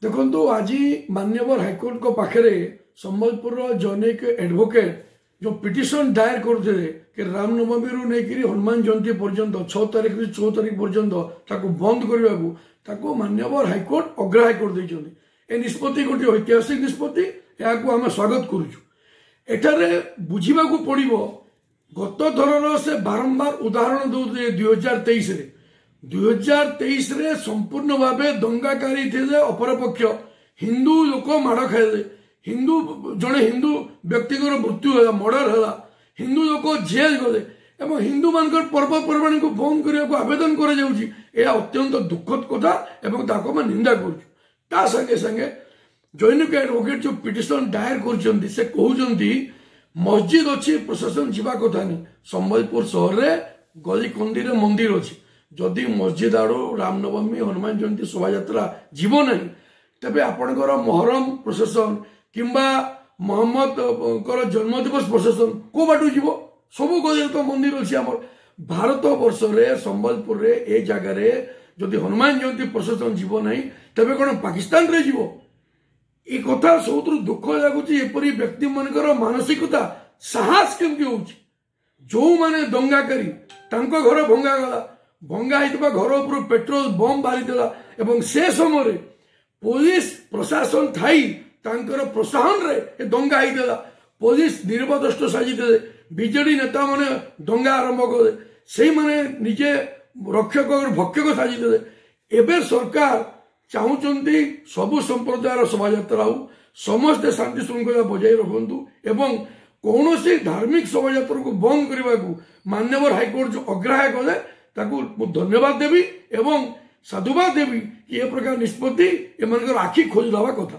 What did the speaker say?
देखो आज माननीय हाइकोर्ट को पाखे संबलपुर जैनिक एडवोकेट जो पिटिशन दायर करते कि रामनवमी रू नहीं हनुमान जयंती पर्यंत 6 तारिख रू 14 तारिख पर्यंत बंद करने को माननीय हाइकोर्ट अग्राह्य कर देते। निष्पत्ति गोटे ऐतिहासिक निष्पत्ति या आम स्वागत करुचु। बुझा पड़ो गत थर से बारंबार उदाहरण दौते 2023 रे संपूर्ण भाव दंगाकारी थे अपरपक्ष हिंदू लोक माड़ खाए हिंदू जड़े हिंदू व्यक्ति मृत्यु है मर्डर है हिंदू लोक जेल गले एवं हिंदू मान पर्वपर्वाणी को बंद करने को आवेदन कर दुखद कथा एवं निंदा कर संगे संगे जैनिक एडवोकेट जो पिटिशन दायर कर से कहते मस्जिद अच्छी प्रशासन जावा कथा नहीं संबलपुर सहर में गली कंदी मंदिर अच्छी जदि मस्जिद आड़ रामनवमी हनुमान जयंती शोभा यात्रा जीव ना तेरे आपणकर मोहरम प्रशासन किंबा मोहम्मद जन्मदिवस प्रशासन को बाटू जीव सब गली तो मंदिर अच्छी आम भारत वर्ष रे संबलपुर रे ए जगार जदि हनुमान जयंती प्रशासन जीव ना तेरे कौन पाकिस्तान रे जीव ये कथा सब दुख लगुच एपरी व्यक्ति मानकर मानसिकता साहस केमती हो जो माने दंगाकारी घर भंगागला भंगा घर उपर पेट्रोल बम बाहरी से समय पुलिस प्रशासन थी प्रोत्साहन रे दंगा होता पुलिस निर्वदष्ट साजी बीजेडी नेता माने दंगा आरंभ कले से माने निजे रक्षक भक्षक साजी एवं सरकार चाहते सबु संप्रदायर शोभा यात्रा हो समस्ते शांति श्रृंखला बजाय रखु एवं कौन सी धार्मिक शोभा यात्रा को बंद करने को माननीय हाइकोर्ट जो अग्राह्य कले धन्यवाद देवी एवं साधुवाद देवी कि ए प्रकार निष्पत्ति एम आखि खोज दवा कथा।